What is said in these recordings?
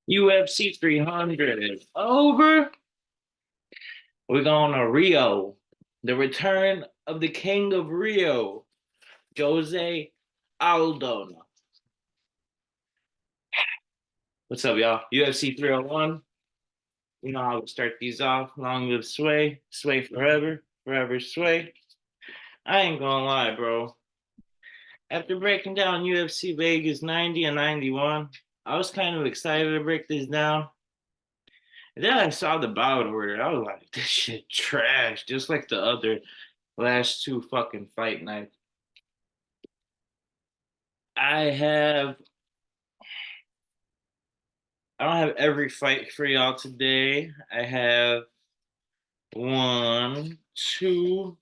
UFC 300 is over. We're going to Rio. The return of the king of Rio, Jose Aldo. What's up, y'all? UFC 301. You know how we start these off. Long live Sway. Sway forever. Forever Sway. I ain't gonna lie, bro. After breaking down UFC Vegas 90 and 91, I was kind of excited to break this down. And then I saw the bout order. I was like, this shit trash, just like the other last two fucking fight nights. I have I don't have every fight for y'all today. I have one, two,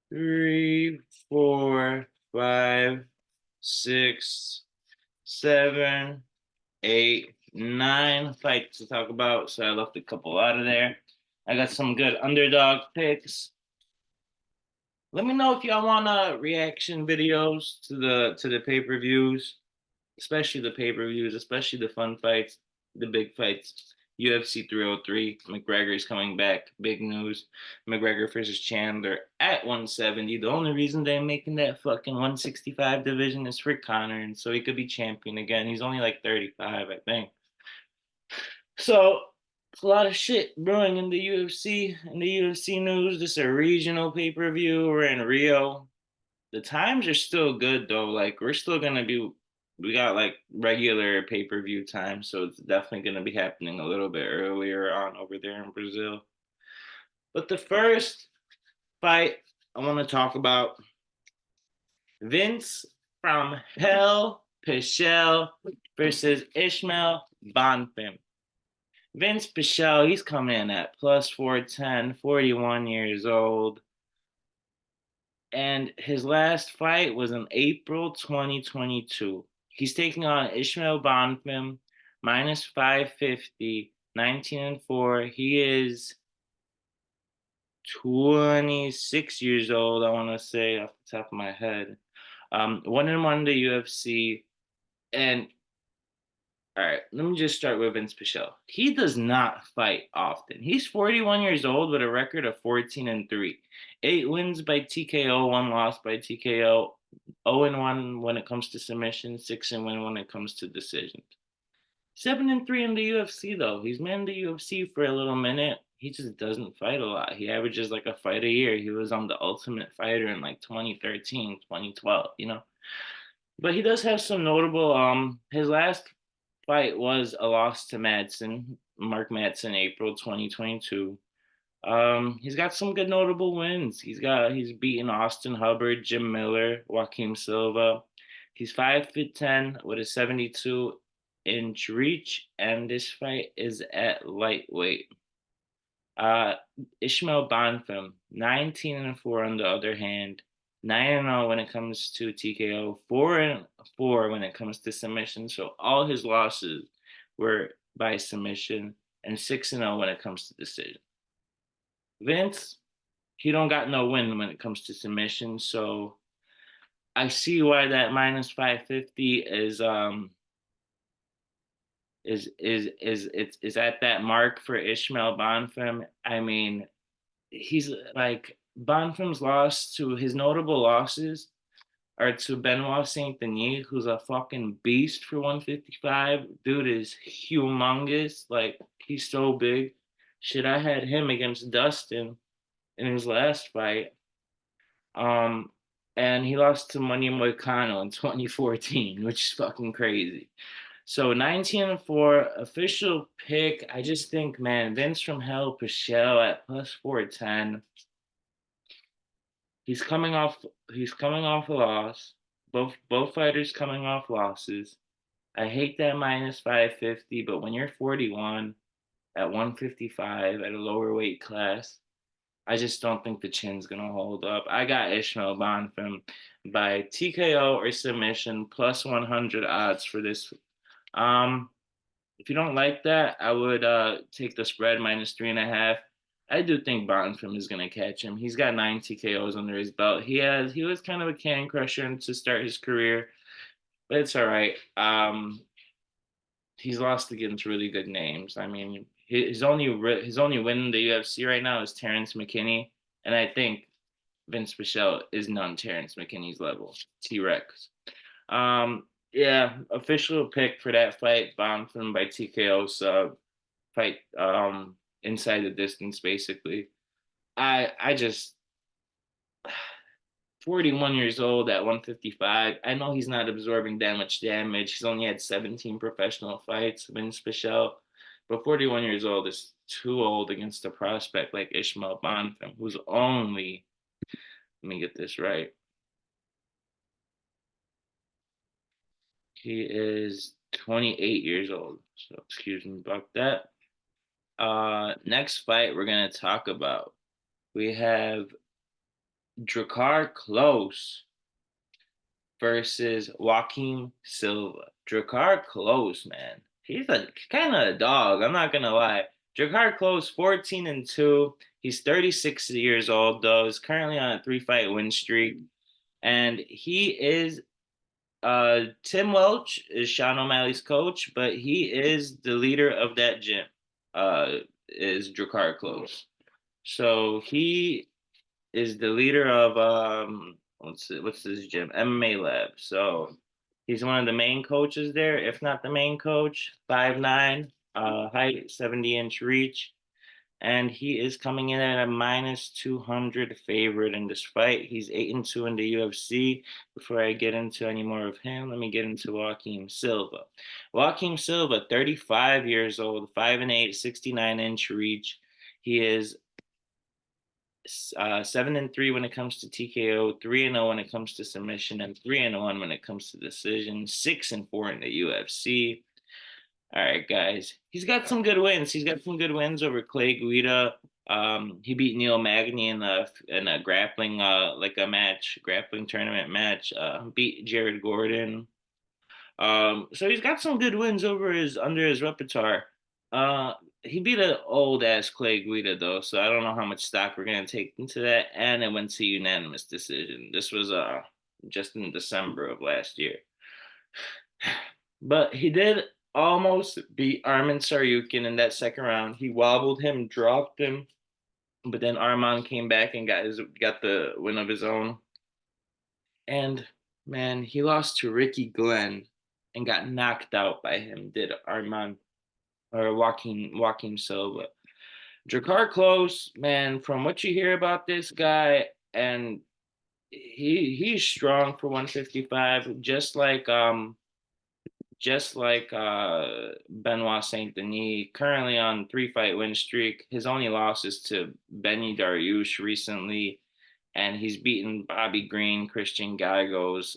three, four, five, six, seven, eight, nine fights to talk about. So I left a couple out of there. I got some good underdog picks. Let me know if y'all want reaction videos to the pay-per-views, especially the pay-per-views, especially the fun fights, the big fights. UFC 303, McGregor is coming back. Big news. McGregor versus Chandler at 170. The only reason they're making that fucking 165 division is for Connor, and so he could be champion again. He's only like 35, I think. So it's a lot of shit brewing in the UFC. In the UFC news, this is a regional pay-per-view. We're in Rio. The times are still good though. Like we're still gonna be we got like regular pay-per-view time, so it's definitely gonna be happening a little bit earlier on over there in Brazil. But the first fight I want to talk about Vince from Hell Pichel versus Ishmael Bonfim. Vince Pichel, he's coming in at plus 410, 41 years old. And his last fight was in April 2022. He's taking on Ishmael Bonfim, minus 550, 19 and 4. He is 26 years old, I want to say off the top of my head. 1-1 in the UFC. And all right, let me just start with Vince Pichel. He does not fight often. He's 41 years old with a record of 14 and 3. 8 wins by TKO, one loss by TKO, 0 and 1 when it comes to submission, 6 and 1 when it comes to decisions. 7 and 3 in the UFC though. He's been in the UFC for a little minute. He just doesn't fight a lot. He averages like a fight a year. He was on the Ultimate Fighter in like 2013, 2012, you know. But he does have some notable his last fight was a loss to Madsen, Mark Madsen, April 2022. He's got some good notable wins. He's beaten Austin Hubbard, Jim Miller, Joaquim Silva. He's 5'10" with a 72-inch reach, and this fight is at lightweight. Uh, Ishmael Bonfim, 19 and 4 on the other hand, 9 and 0 when it comes to TKO, 4 and 4 when it comes to submission. So all his losses were by submission, and 6 and 0 when it comes to decision. Vince, he don't got no win when it comes to submission, so I see why that minus 550 is at that mark for Ishmael Bonfim. I mean, he's like Bonfim's loss to his notable losses are to Benoit Saint Denis, who's a fucking beast for 155. Dude is humongous. Like he's so big. Shit, I had him against Dustin in his last fight. Um, and he lost to Money Moicano in 2014, which is fucking crazy. So 19 and 4 official pick. I just think, man, Vince from Hell Pichel at plus 410. He's coming off he's coming off a loss. Both fighters coming off losses. I hate that minus 550, but when you're 41 at 155 at a lower weight class, I just don't think the chin's gonna hold up. I got Ishmael Bonfim by TKO or submission plus 100 odds for this. Um, if you don't like that, I would take the spread minus 3.5. I do think Bonfim is gonna catch him. He's got 9 TKOs under his belt. He was kind of a can crusher to start his career, but it's all right. he's lost against really good names. I mean, his only win in the UFC right now is Terrence McKinney, and I think Vince Pichel is none Terrence McKinney's level. T-Rex. Yeah, official pick for that fight, bombed him by TKO sub. Fight inside the distance, basically. I just 41 years old at 155. I know he's not absorbing that much damage. He's only had 17 professional fights, Vince Pichel. But 41 years old is too old against a prospect like Ishmael Bonfim, who's only, let me get this right. He is 28 years old. So excuse me about that. Next fight we're gonna talk about. We have Drakkar Close versus Joaquim Silva. Drakkar Close, man. He's a kind of a dog. I'm not gonna lie. Drakkar Close, 14-2. He's 36 years old though. He's currently on a 3-fight win streak, and he is Tim Welch is Sean O'Malley's coach, but he is the leader of that gym. Is Drakkar Close. So he is the leader of what's his gym? MMA Lab. So he's one of the main coaches there, if not the main coach. 5'9", height, 70-inch reach, and he is coming in at a -200 favorite in this fight. He's 8-2 in the UFC. Before I get into any more of him, let me get into Joaquim Silva. Joaquim Silva, 35 years old, 5'8", 69-inch reach. He is 7-3 when it comes to TKO, 3-0 when it comes to submission, and 3-1 when it comes to decision. 6-4 in the UFC. All right, guys. He's got some good wins. He's got some good wins over Clay Guida. He beat Neil Magny in a grappling grappling tournament match. Beat Jared Gordon. So he's got some good wins under his repertoire. Uh, he beat an old ass Clay Guida though, so I don't know how much stock we're gonna take into that. And it went to unanimous decision. This was just in December of last year. But he did almost beat Arman Saryukin in that second round. He wobbled him, dropped him, but then Arman came back and got the win of his own. And man, he lost to Ricky Glenn and got knocked out by him. Did Arman or Joaquim Silva? Drakkar Close, man. From what you hear about this guy, and he's strong for 155, just like Benoit Saint Denis, currently on 3-fight win streak. His only loss is to Benny Dariush recently, and he's beaten Bobby Green, Christian Gallegos,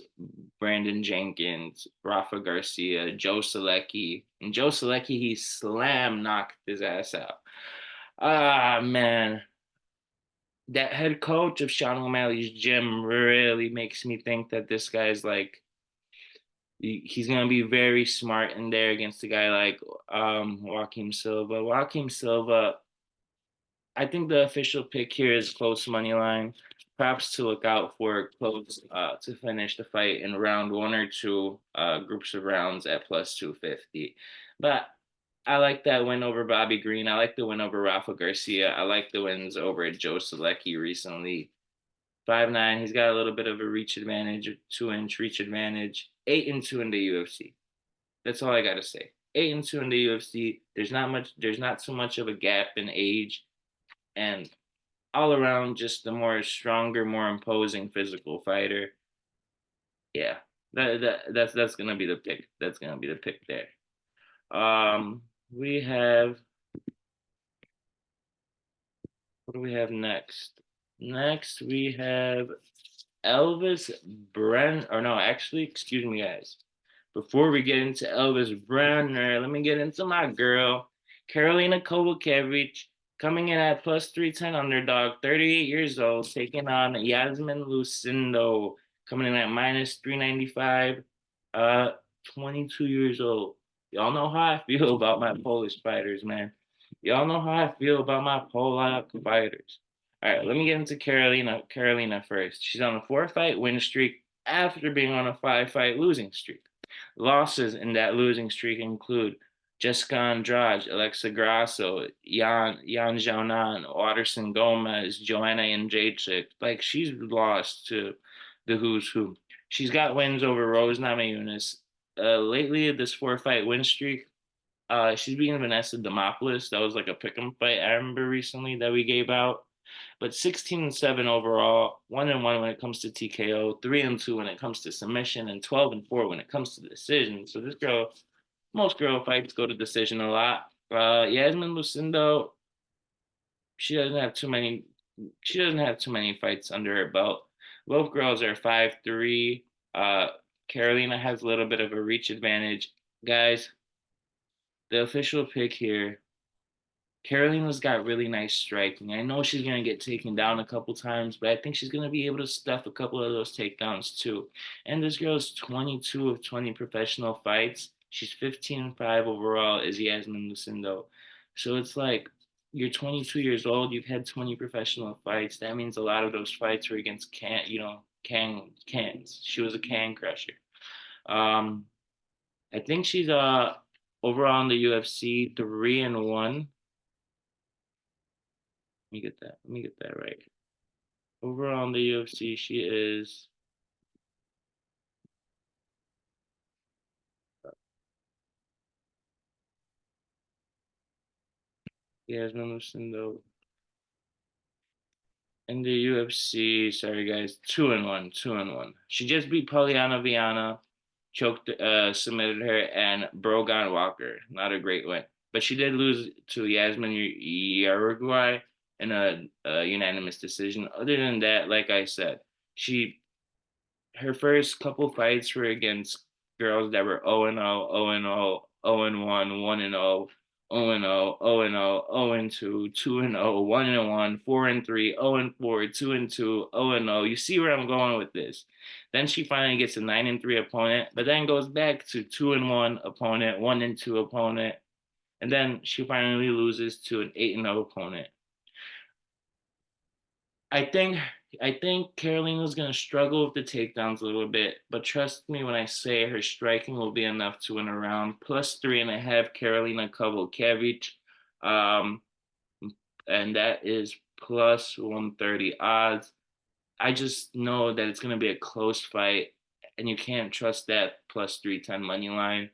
Brandon Jenkins, Rafa Garcia, Joe Selecki. And Joe Selecki, he slam knocked his ass out. Ah, man. That head coach of Sean O'Malley's gym really makes me think that this guy's like, he's gonna be very smart in there against a guy like Joaquim Silva. Joaquim Silva, I think the official pick here is close money line. Perhaps to look out for close to finish the fight in round one or two, groups of rounds at +250. But I like that win over Bobby Green. I like the win over Rafa Garcia. I like the wins over Joe Selecki recently. 5'9". He's got a little bit of a reach advantage, a 2-inch reach advantage. 8-2 in the UFC. That's all I gotta say. 8-2 in the UFC. There's not so much of a gap in age, and all around just the more stronger, more imposing physical fighter. Yeah, that's gonna be the pick. That's gonna be the pick there. We have, what do we have next? Next we have Elvis Bren, or no, actually, excuse me, guys. Before we get into Elvis Brenner, let me get into my girl, Karolina Kowalkiewicz, coming in at +310 underdog, 38 years old, taking on Yasmin Lucindo, coming in at -395, 22 years old. Y'all know how I feel about my Polish fighters, man. Y'all know how I feel about my Polak fighters. All right, let me get into Karolina first. She's on a 4-fight win streak after being on a 5-fight losing streak. Losses in that losing streak include Jessica Andrade, Alexa Grasso, Yan Xiaonan, Watterson Gomez, Joanna Jędrzejczyk. Like she's lost to the who's who. She's got wins over Rose Namajunas. Lately, this 4 fight win streak, she's beating Vanessa Demopoulos. That was like a pick'em fight I remember recently that we gave out. But 16-7 overall, 1-1 when it comes to TKO, 3-2 when it comes to submission, and 12-4 when it comes to decision. So this girl, most girl fights go to decision a lot. Yasmin Lucindo, she doesn't have too many. She doesn't have too many fights under her belt. Both girls are 5'3". Carolina has a little bit of a reach advantage. Guys, the official pick here, Carolina's got really nice striking. I know she's going to get taken down a couple times, but I think she's going to be able to stuff a couple of those takedowns too. And this girl's 22 of 20 professional fights. She's 15-5 overall, is Yasmin Lucindo. So it's like you're 22 years old, you've had 20 professional fights. That means a lot of those fights were against cans. She was a can crusher. Um, I think she's overall in the UFC 3-1. Let me get that. Let me get that right. Overall in the UFC, she is Yasmin Lucindo. In the UFC, sorry guys, 2-1, 2-1. She just beat Polyana Viana, choked, submitted her, and Brogan Walker. Not a great win, but she did lose to Yasmin Uruguay in a unanimous decision. Other than that, like I said, she her first couple fights were against girls that were 0-0, 0-0, 0-1, 1-0, 0-0, 0-0, 0-2, 2-0, 1-1, 4-3, 0-4, 2-2, 0-0. You see where I'm going with this. Then she finally gets a 9-3 opponent, but then goes back to 2-1 opponent, 1-2 opponent, and then she finally loses to an 8-0 opponent. I think I think Carolina's gonna struggle with the takedowns a little bit, but trust me when I say her striking will be enough to win a round. Plus 3.5 Carolina Kowalkiewicz, um, and that is plus 130 odds. I just know that it's gonna be a close fight, and you can't trust that plus 310 money line.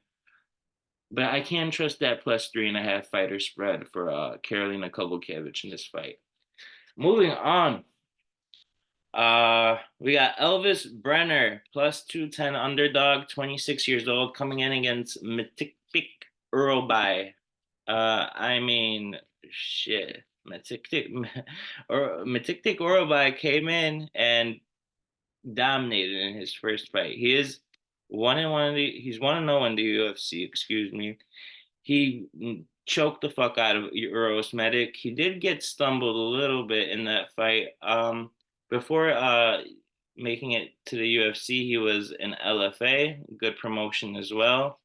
But I can trust that plus 3.5 fighter spread for Carolina Kowalkiewicz in this fight. Moving on. We got Elvis Brenner plus 210 underdog, 26 years old, coming in against Matikpik Urobai. I mean, shit. Matikpik Urobai came in and dominated in his first fight. He is 1-1 he's 1-0 in the UFC, excuse me. He choked the fuck out of Euros Medic. He did get stumbled a little bit in that fight. Before making it to the UFC, he was in LFA, good promotion as well.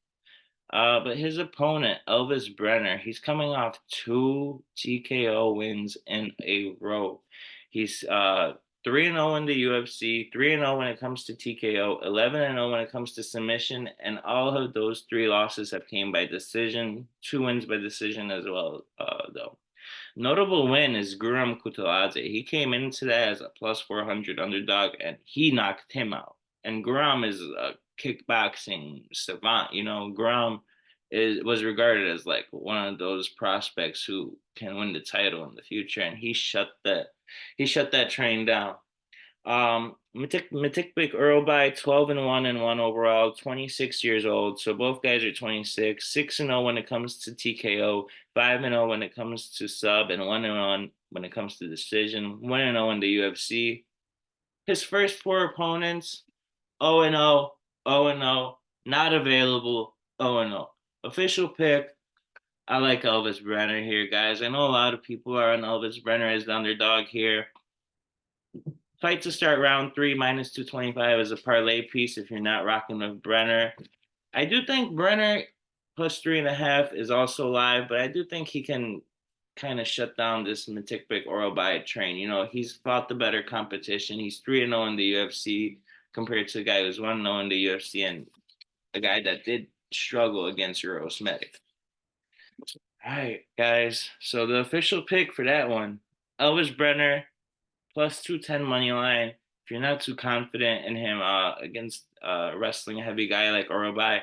But his opponent, Elvis Brenner, he's coming off 2 TKO wins in a row. He's 3-0 in the UFC, 3-0 when it comes to TKO, 11-0 when it comes to submission, and all of those three losses have came by decision, 2 wins by decision as well, though. Notable win is Guram Kutladze. He came into that as a plus 400 underdog and he knocked him out. And Guram is a kickboxing savant. You know, Guram was regarded as like one of those prospects who can win the title in the future, and he shut that train down. Matikbik Earlby, 12-1 overall, 26 years old. So both guys are 26, 6-0 when it comes to TKO, 5-0 when it comes to sub, and 1-1 when it comes to decision, 1-0 in the UFC. His first 4 opponents, 0-0, 0-0, not available, 0-0. Official pick, I like Elvis Brenner here, guys. I know a lot of people are on Elvis Brenner as the underdog here. Fight to start round 3 minus 225 is a parlay piece if you're not rocking with Brenner. I do think Brenner plus 3.5 is also live, but I do think he can kind of shut down this Matikbik Orobai train. You know, he's fought the better competition. He's 3-0 in the UFC compared to a guy who's 1-0 in the UFC and a guy that did struggle against Euros Medic. All right, guys. So the official pick for that one, Elvis Brenner plus 210 money line. If you're not too confident in him against wrestling a heavy guy like Orobai,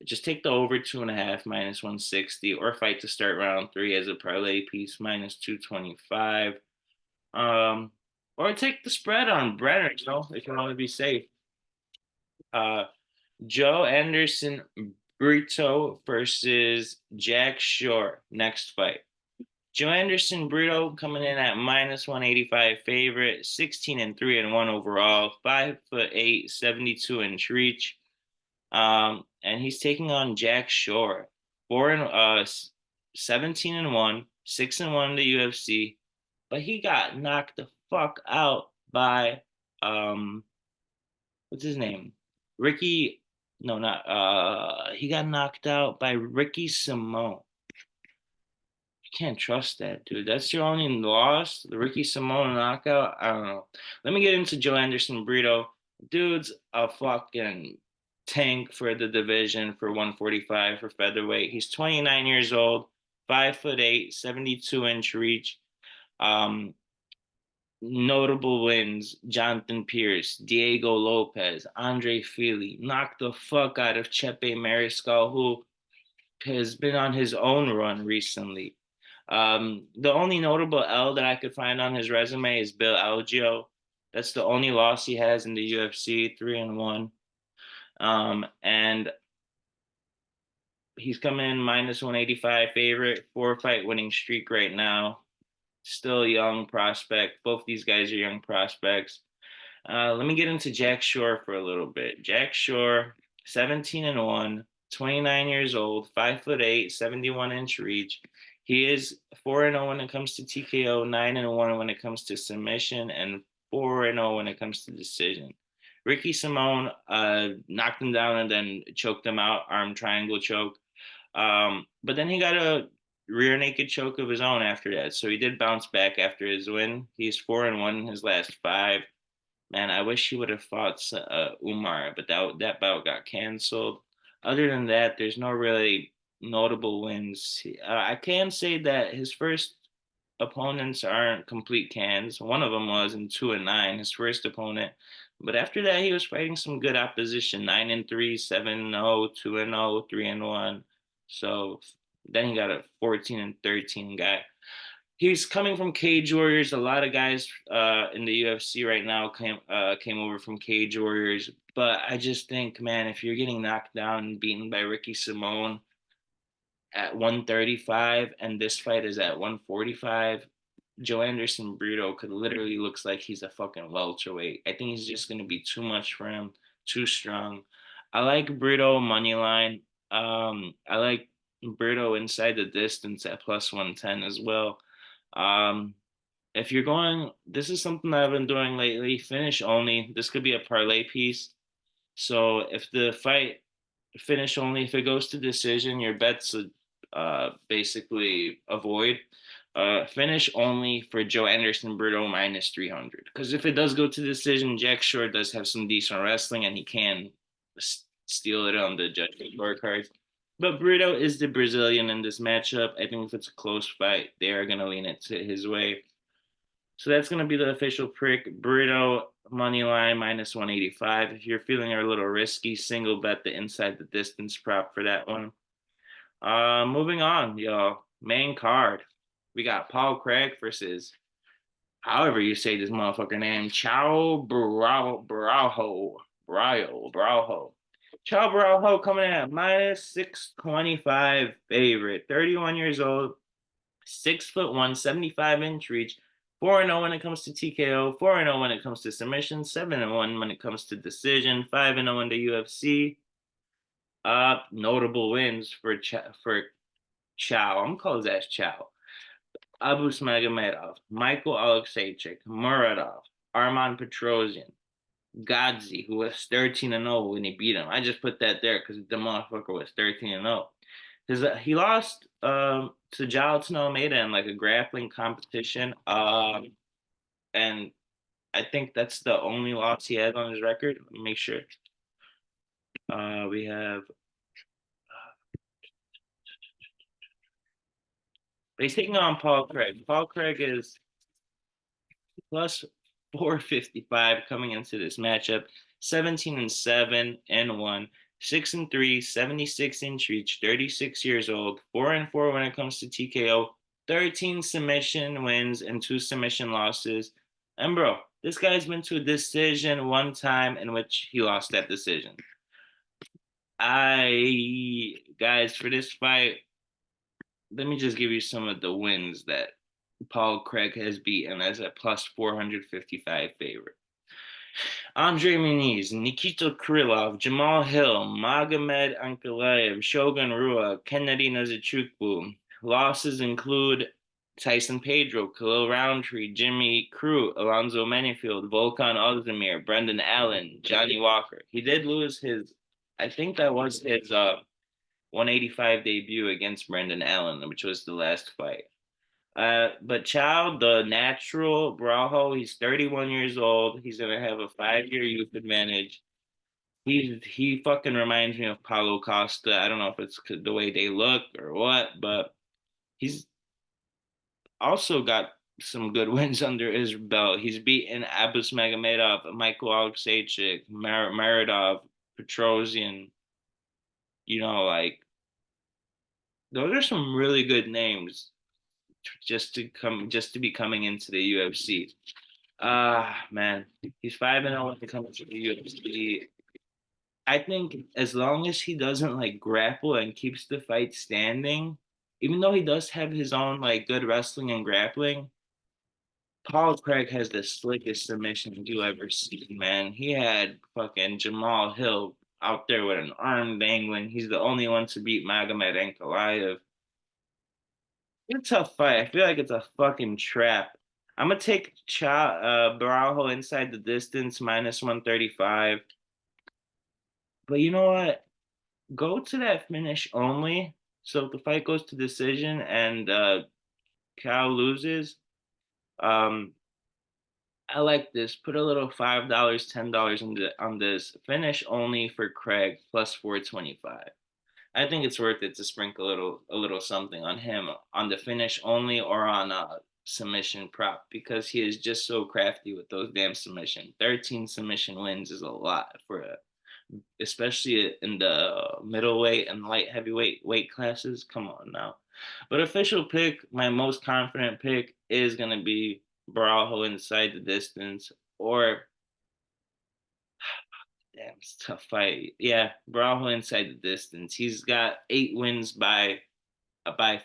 just take the over 2.5 minus 160, or fight to start round three as a parlay piece minus 225. Um, or take the spread on Brenner, if you want to be safe. Uh, Joe Anderson Brito versus Jack Shore next fight. Joe Anderson Brito coming in at minus 185 favorite, 16-3-1 overall, 5'8", 72-inch reach. And he's taking on Jack Shore, 17-1, 6-1 in the UFC, but he got knocked the fuck out by what's his name? Ricky, no, not he got knocked out by Ricky Simone. You can't trust that, dude. That's your only loss, the Ricky Simone knockout. I don't know. Let me get into Joe Anderson Brito. Dude's a fucking tank for the division for 145 for featherweight. He's 29 years old, 5'8", 72-inch reach. Um, Notable wins: Jonathan Pierce, Diego Lopez, Andre Fili knocked the fuck out of Chepe Mariscal, who has been on his own run recently. The only notable L that I could find on his resume is Bill Algeo. That's the only loss he has in the UFC, 3-1. And he's coming in minus 185 favorite, 4-fight winning streak right now. Still a young prospect. Both these guys are young prospects. Let me get into Jack Shore for a little bit. Jack Shore, 17-1, 29 years old, 5'8", 71-inch reach. He is 4-0 when it comes to TKO, 9-1 when it comes to submission, and 4-0 when it comes to decision. Ricky Simone knocked him down and then choked him out, arm triangle choke. But then he got a rear naked choke of his own after that. So he did bounce back after his win. He's 4-1 in his last five. Man, I wish he would have fought Umar, but that bout got canceled. Other than that, there's no really notable wins. I can say that his first opponents aren't complete cans. One of them was in 2-9, his first opponent. But after that, he was fighting some good opposition: 9-3, 7-0, 2-0, 3-1. So then he got a 14-13 guy. He's coming from Cage Warriors. A lot of guys in the UFC right now came over from Cage Warriors. But I just think, man, if you're getting knocked down and beaten by Ricky Simone at 135 and this fight is at 145, Joe Anderson Brito could literally looks like he's a fucking welterweight. I think he's just gonna be too much for him, too strong. I like Brito money line. I like Brito inside the distance at plus 110 as well. Um, if you're going, this is something that I've been doing lately. Finish only. This could be a parlay piece. So if the fight finish only, if it goes to decision, your bets basically avoid. Finish only for Joe Anderson Brito minus 300. Because if it does go to decision, Jack Shore does have some decent wrestling and he can steal it on the judging scorecards. But Brito is the Brazilian in this matchup. I think if it's a close fight, they are going to lean it to his way. So that's going to be the official prick. Burrito money line minus 185. If you're feeling a little risky, single bet the inside the distance prop for that one. Moving on, y'all. Main card. We got Paul Craig versus however you say this motherfucker name, Chao Brauho. Brauho. Chao Brauho coming in at minus 625 favorite. 31 years old, 6'1", 75-inch reach. 4-0 when it comes to TKO, 4-0 when it comes to submission, 7-1 when it comes to decision, 5-0 in the UFC. Notable wins for Chow. I'm gonna call his ass Chow. Abu Smagomedov, Michael Alexeychik, Muradov, Arman Petrosian, Godzi, who was 13-0 when he beat him. I just put that there because the motherfucker was 13-0. He lost to Jonathan Almeida in like a grappling competition. And I think that's the only loss he has on his record. Let me make sure. We have He's taking on Paul Craig. Paul Craig is plus 455 coming into this matchup. 17 and 7 and 1, 6 and 3, 76-inch reach, 36 years old, 4 and 4 when it comes to TKO, 13 submission wins and 2 submission losses. And bro, this guy's been to a decision one time in which he lost that decision. I guys, for this fight, let me just give you some of the wins that Paul Craig has beaten as a plus 455 favorite. Andre Muniz, Nikita Krylov, Jamal Hill, Magomed Ankalaev, Shogun Rua, Kennedy Nzechukwu. Losses include Tyson Pedro, Khalil Roundtree, Jimmy Crute, Alonzo Menifield, Volkan Ozdemir, Brendan Allen, Johnny Walker. He did lose his, I think that was his 185 debut against Brendan Allen, which was the last fight. But Chow, the natural Bravo, he's 31 years old. He's gonna have a 5-year youth advantage. He fucking reminds me of Paulo Costa. I don't know if it's the way they look or what, but he's also got some good wins under his belt. He's beaten Abus Magomedov, Michael Alexejczyk, Maradov, Petrosian. Like those are some really good names just to be coming into the UFC. Man, he's 5-0 when it comes to the UFC. I think as long as he doesn't like grapple and keeps the fight standing, even though he does have his own like good wrestling and grappling, Paul Craig has the slickest submission you ever seen, man. He had fucking Jamal Hill out there with an arm dangling. He's the only one to beat Magomed Ankalaev. It's a tough fight. I feel like it's a fucking trap. I'm gonna take Barajo inside the distance minus 135. But you know what? Go to that finish only. So if the fight goes to decision and Cal loses, um, I like this. Put a little $5, $10 on this finish only for Craig plus 425. I think it's worth it to sprinkle a little something on him on the finish only or on a submission prop because he is just so crafty with those damn submission. 13 submission wins is a lot for especially in the middleweight and light heavyweight weight classes. Come on now. But official pick, my most confident pick is gonna be Barajo inside the distance or damn, it's a tough fight. Yeah, Barajo inside the distance. He's got 8 wins by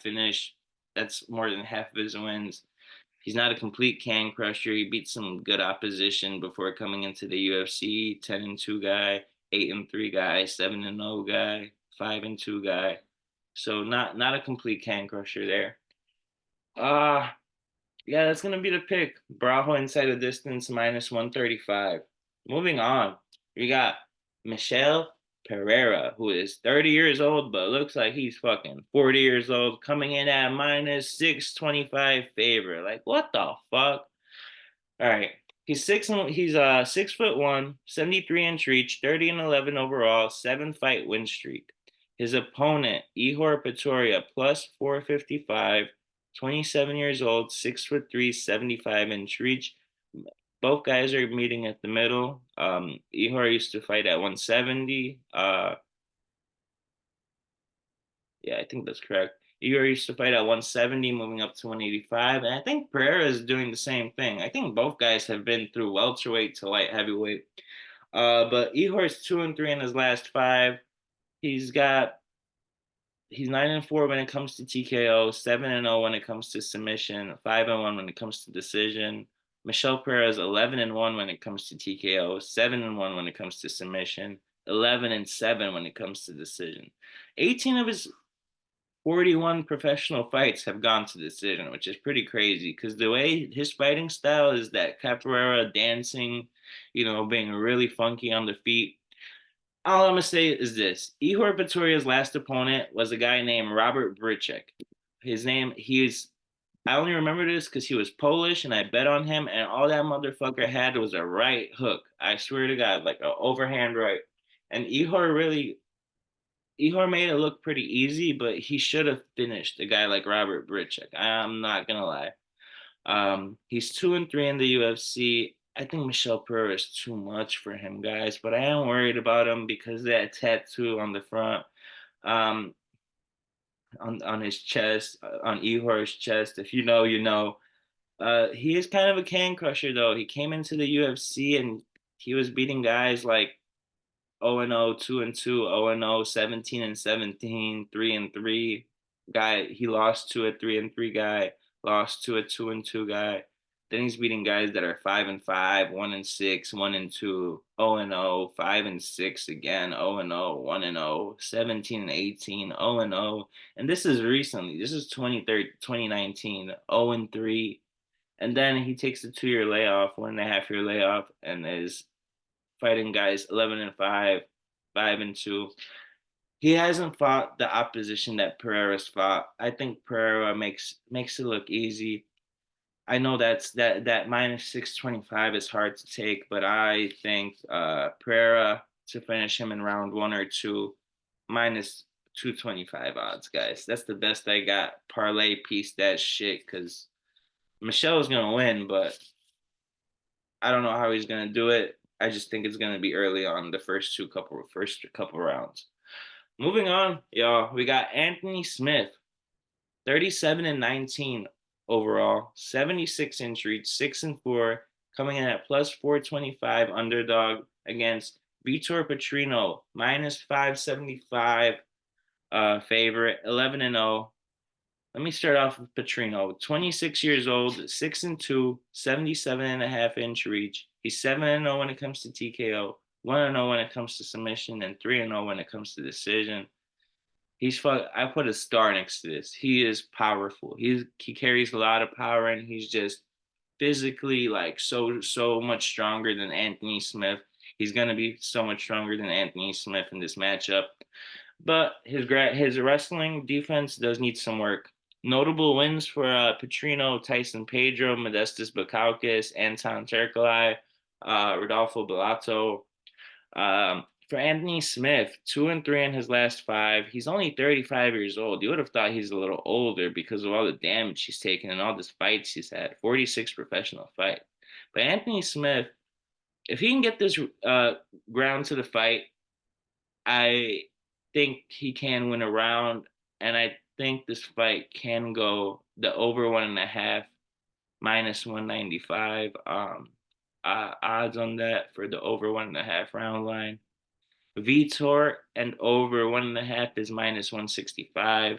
finish. That's more than half of his wins. He's not a complete can crusher. He beat some good opposition before coming into the UFC. 10-2 guy, 8-3 guy, 7-0 guy, 5-2 guy. So not a complete can crusher there. Uh yeah, that's gonna be the pick. Bravo inside the distance minus 135. Moving on, we got Michelle Pereira, who is 30 years old, but looks like he's fucking 40 years old, coming in at minus 625 favorite. Like, what the fuck? All right. He's 6'1", 73-inch reach, 30 and 11 overall, 7-fight win streak. His opponent, Ihor Pretoria, plus 455, 27 years old, 6'3", 75-inch reach. Both guys are meeting at the middle. Ihor used to fight at 170. Yeah, I think that's correct. Igor used to fight at 170, moving up to 185. And I think Pereira is doing the same thing. I think both guys have been through welterweight to light heavyweight. But Igor's 2-3 in his last 5. He's got he's 9-4 when it comes to TKO, 7-0 when it comes to submission, 5-1 when it comes to decision. Michelle Pereira is 11-1 when it comes to TKO, 7-1 when it comes to submission, 11-7 when it comes to decision. 18 of his 41 professional fights have gone to decision, which is pretty crazy because the way his fighting style is that capoeira dancing, being really funky on the feet. All I'm gonna say is this: Ihor Pretoria's last opponent was a guy named Robert Bryczek. I only remember this because he was Polish and I bet on him, and all that motherfucker had was a right hook. I swear to God, like an overhand right. And Ihor really Ihor made it look pretty easy, but he should have finished a guy like Robert Britchek. I'm not gonna lie. He's 2-3 in the UFC. I think Michelle Pereira is too much for him, guys, but I am worried about him because of that tattoo on the front, um, on his chest, on Ihor's chest. If you know, you know. He is kind of a can crusher, though. He came into the UFC and he was beating guys like 0-0, 2-2, 0-0, 17-17, 3-3 guy. He lost to a 3-3 guy, lost to a 2-2 guy. Then he's beating guys that are 5-5, 1-6, 1-2, 0-0, 5-6 again, 0-0, 1-0, 17-18, 0-0. And this is recently. This is 2019, 0-3. And then he takes a 2 year layoff, 1.5 year layoff, and is fighting guys 11-5, 5-2. He hasn't fought the opposition that Pereira's fought. I think Pereira makes it look easy. I know that minus 625 is hard to take, but I think Pereira to finish him in round one or two, minus 225 odds, guys. That's the best I got. Parlay piece that shit because Michelle's gonna win, but I don't know how he's gonna do it. I just think it's gonna be early on the first couple rounds. Moving on, y'all, we got Anthony Smith, 37-19 overall, 76-inch reach, 6-4, coming in at plus 425 underdog against Vitor Petrino, minus 575 favorite, 11-0. Let me start off with Petrino, 26 years old, 6-2, 77.5-inch reach. He's 7-0 when it comes to TKO, 1-0 when it comes to submission, and 3-0 when it comes to decision. I put a star next to this. He is powerful. He carries a lot of power, and he's just physically like so much stronger than Anthony Smith. He's gonna be so much stronger than Anthony Smith in this matchup. But his wrestling defense does need some work. Notable wins for Petrino, Tyson Pedro, Modestas Bukauskas, Anton Terkelai, Rodolfo Bellato. For Anthony Smith, 2-3 in his last five. He's only 35 years old. You would have thought he's a little older because of all the damage he's taken and all these fights he's had. 46 professional fight. But Anthony Smith, if he can get this ground to the fight, I think he can win a round, and I think this fight can go the over 1.5 minus 195. Odds on that for the over 1.5 round line. Vitor and over 1.5 is minus 165.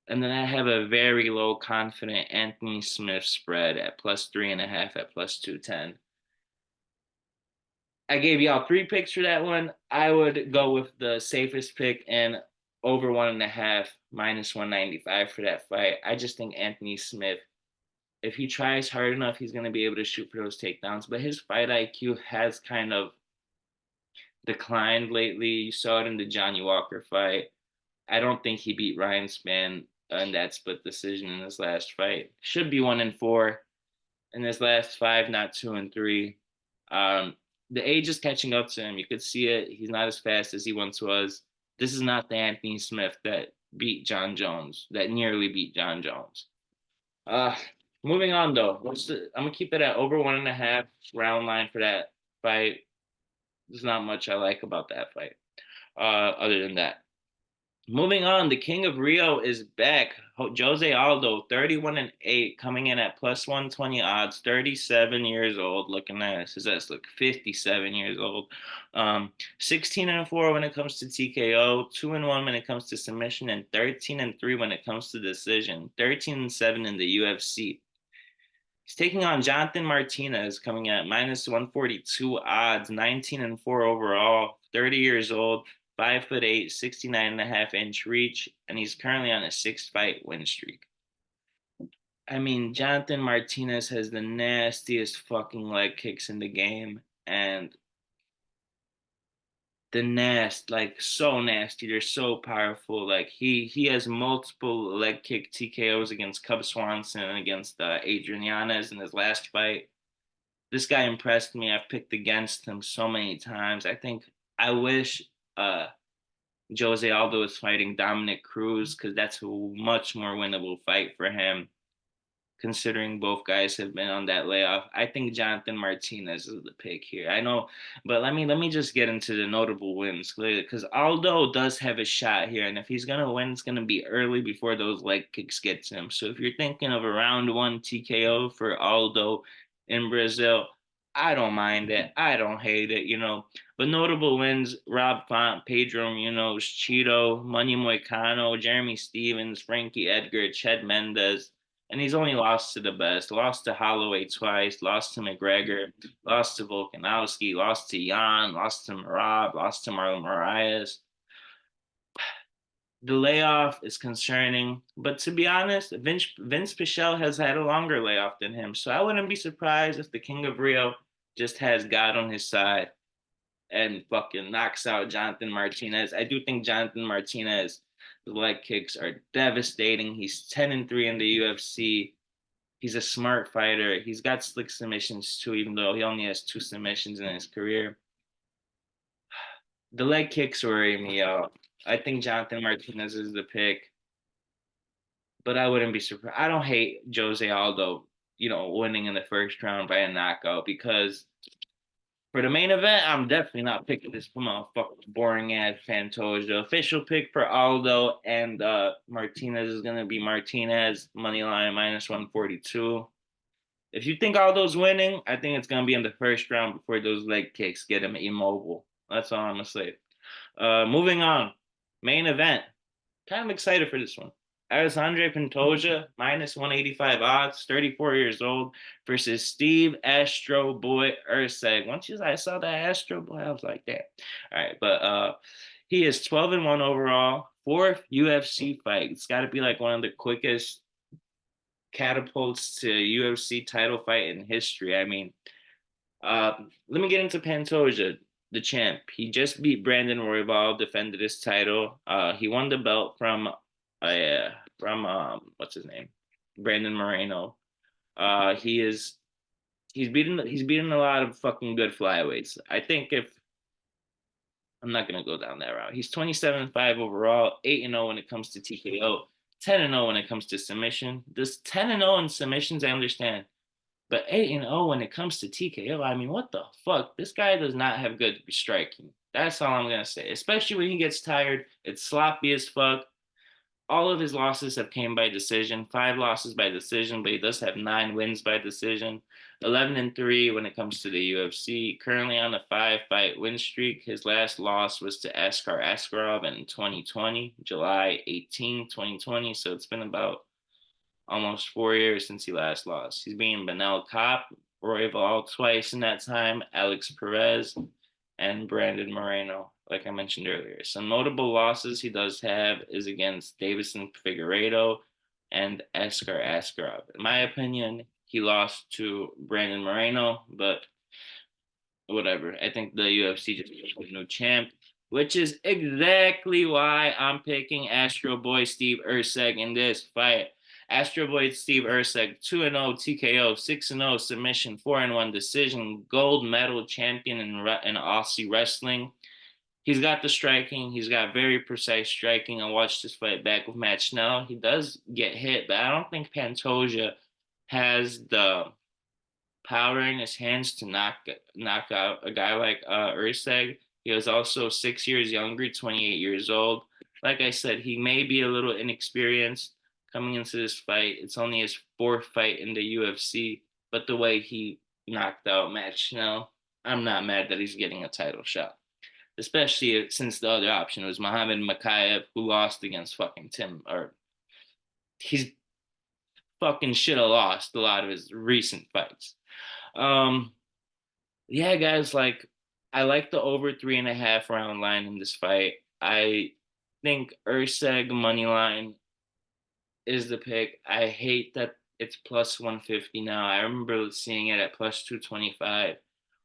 And then I have a very low confident Anthony Smith spread at plus 3.5 at plus 210. I gave y'all three picks for that one. I would go with the safest pick and over 1.5 minus 195 for that fight. I just think Anthony Smith, if he tries hard enough, he's going to be able to shoot for those takedowns. But his fight IQ has kind of declined lately. You saw it in the Johnny Walker fight. I don't think he beat Ryan Spann in that split decision in his last fight. Should be 1-4 in his last five, not 2-3. The age is catching up to him. You could see it. He's not as fast as he once was. This is not the Anthony Smith that beat John Jones, that nearly beat John Jones. Uh, Moving on though. I'm gonna keep it at over 1.5 round line for that fight. There's not much I like about that fight. Other than that. Moving on, the King of Rio is back. Jose Aldo, 31-8, coming in at plus 120 odds, 37 years old. Looking at his ass look 57 years old. 16-4 when it comes to TKO, 2-1 when it comes to submission, and 13-3 when it comes to decision. 13-7 in the UFC. He's taking on Jonathan Martinez, coming at minus 142 odds, 19-4 overall, 30 years old, 5'8", 69.5-inch reach, and he's currently on a 6-fight win streak. I mean, Jonathan Martinez has the nastiest fucking leg kicks in the game, and like so nasty. They're so powerful. Like he has multiple leg kick TKOs against Cub Swanson and against Adrian Yanez in his last fight. This guy impressed me. I've picked against him so many times. I wish uh Jose Aldo is fighting Dominic Cruz because that's a much more winnable fight for him, considering both guys have been on that layoff. I think Jonathan Martinez is the pick here. I know, but let me just get into the notable wins because Aldo does have a shot here, and if he's gonna win, it's gonna be early before those leg kicks get to him. So if you're thinking of a round one TKO for Aldo in Brazil, I don't mind it. I don't hate it, you know. But notable wins: Rob Font, Pedro Munoz, Cheeto, Money Moicano, Jeremy Stevens, Frankie Edgar, Ched Mendez, and he's only lost to the best. Lost to Holloway twice, lost to McGregor, lost to Volkanovski, lost to Jan, lost to Marab, lost to Marlon Moraes. The layoff is concerning, but to be honest, Vince Pichel has had a longer layoff than him, so I wouldn't be surprised if the King of Rio just has God on his side and fucking knocks out Jonathan Martinez. I do think Jonathan Martinez, the leg kicks are devastating. He's 10-3 in the UFC. He's a smart fighter. He's got slick submissions too, even though he only has two submissions in his career. The leg kicks worry me out. I think Jonathan Martinez is the pick, but I wouldn't be surprised. I don't hate Jose Aldo, winning in the first round by a knockout because for the main event, I'm definitely not picking this motherfucking boring ass Fantoja. The official pick for Aldo and Martinez is gonna be Martinez money line minus 142. If you think Aldo's winning, I think it's gonna be in the first round before those leg kicks get him immobile. That's all I'm gonna say. Moving on, main event. Kind of excited for this one. Alexandre Pantoja, minus 185 odds, 34 years old, versus Steve Astro Boy Urseg. I saw that Astro Boy, I was like, damn. All right, but he is 12-1 overall, fourth UFC fight. It's got to be like one of the quickest catapults to UFC title fight in history. I mean, let me get into Pantoja, the champ. He just beat Brandon Royval, defended his title. He won the belt from what's his name, Brandon Moreno. He's beaten a lot of fucking good flyweights. I think if I'm not gonna go down that route. He's 27-5 overall, 8-0 when it comes to TKO, 10-0 when it comes to submission. This 10-0 in submissions, I understand. But 8-0 when it comes to TKO, I mean, what the fuck? This guy does not have good striking. That's all I'm gonna say. Especially when he gets tired, it's sloppy as fuck. All of his losses have came by decision. 5 losses by decision, but he does have 9 wins by decision. 11-3 when it comes to the UFC. Currently on a 5-fight win streak. His last loss was to Askar Askarov in 2020, July 18, 2020. So it's been about almost 4 years since he last lost. He's beaten Benel Kopp, Royval twice in that time, Alex Perez, and Brandon Moreno, like I mentioned earlier. Some notable losses he does have is against Davison Figueiredo and Askar Askarov. In my opinion, he lost to Brandon Moreno, but whatever. I think the UFC just picked a new champ, which is exactly why I'm picking Astro Boy Steve Urseg in this fight. Astro Boy Steve Urseg, 2-0 TKO, 6-0 submission, 4-1 decision, gold medal champion in Aussie wrestling. He's got the striking. He's got very precise striking. I watched this fight back with Matt Schnell. He does get hit, but I don't think Pantoja has the power in his hands to knock out a guy like Urseg. He was also 6 years younger, 28 years old. Like I said, he may be a little inexperienced coming into this fight. It's only his fourth fight in the UFC, but the way he knocked out Matt Schnell, I'm not mad that he's getting a title shot. Especially since the other option was Muhammad Makayev, who lost against fucking Tim, or he's fucking should have lost a lot of his recent fights. Um, yeah, guys, like I like the over 3.5 round line in this fight. I think Urseg money line is the pick. I hate that it's plus 150 now. I remember seeing it at plus 225.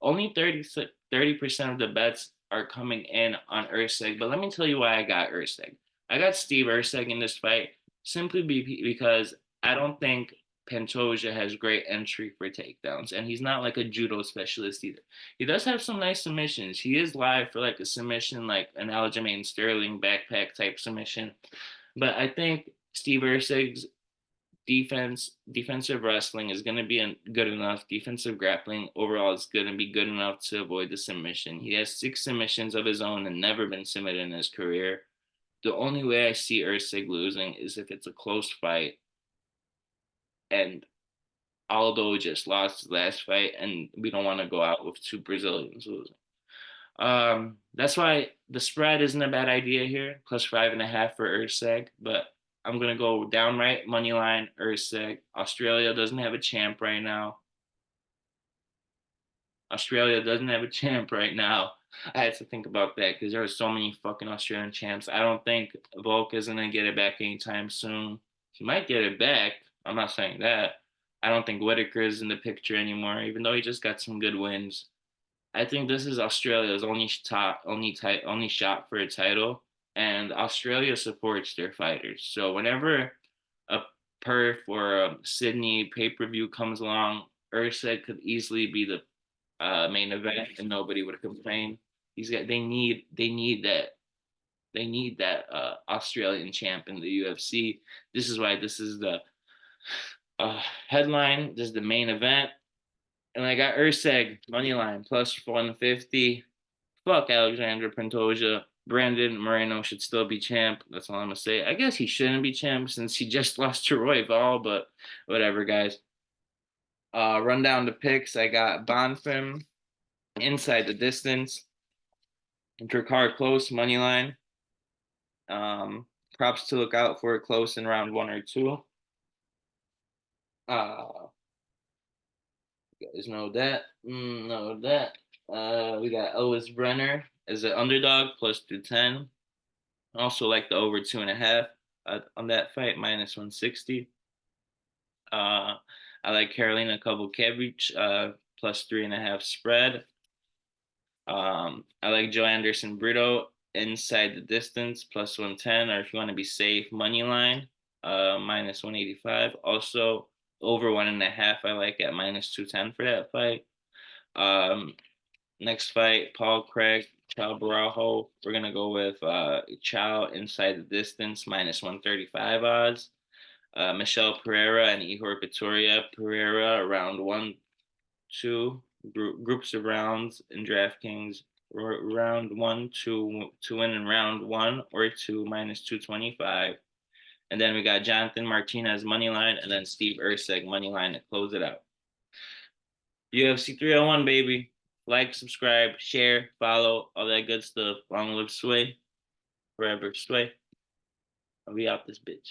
Only 30% of the bets are coming in on Urseg, but let me tell you why I got Urseg. I got Steve Urseg in this fight simply because I don't think Pantoja has great entry for takedowns, and he's not like a judo specialist either. He does have some nice submissions. He is live for like a submission, like an Aljamain Sterling backpack type submission. But I think Steve Ursig's defensive wrestling is going to be good enough. Defensive grappling overall is going to be good enough to avoid the submission. He has 6 submissions of his own and never been submitted in his career. The only way I see Ursig losing is if it's a close fight and Aldo just lost his last fight, and we don't want to go out with 2 Brazilians losing. That's why the spread isn't a bad idea here, +5.5 for Urseg, but I'm gonna go downright money line Urseg. Australia doesn't have a champ right now. Australia doesn't have a champ right now. I had to think about that because there are so many fucking Australian champs. I don't think Volk is gonna get it back anytime soon. He might get it back. I'm not saying that. I don't think Whitaker is in the picture anymore, even though he just got some good wins. I think this is Australia's only shot for a title, and Australia supports their fighters. So whenever a Perth or a Sydney pay-per-view comes along, Ursad could easily be the main event, and nobody would complain. They need that Australian champ in the UFC. This is why this is the headline. This is the main event. And I got Urseg money line +150. Fuck Alexander Pantoja. Brandon Moreno should still be champ. That's all I'm gonna say. I guess he shouldn't be champ since he just lost to Royval, but whatever, guys. Run down the picks. I got Bonfim inside the distance. Drakkar close money line. Props to look out for close in round 1 or 2. You guys know that. Know that. We got Elvis Brenner as an underdog +210. Also like the over 2.5 on that fight -160. I like Karolina Kowalkiewicz +3.5 spread. I like Joe Anderson Brito inside the distance +110, or if you want to be safe, money line -185. Also over 1.5 I like at -210 for that fight. Next fight, Paul Craig, Chow Barajo. We're gonna go with Chow inside the distance -135 odds. Michelle Pereira and Ihor Pretoria. Pereira around 1-2 groups of rounds in DraftKings. Round 1 to win in round 1 or 2 -225. And then we got Jonathan Martinez money line, and then Steve Urseg money line to close it out. UFC 301, baby. Like, subscribe, share, follow, all that good stuff. Long live Sway. Forever Sway. I'll be out this bitch.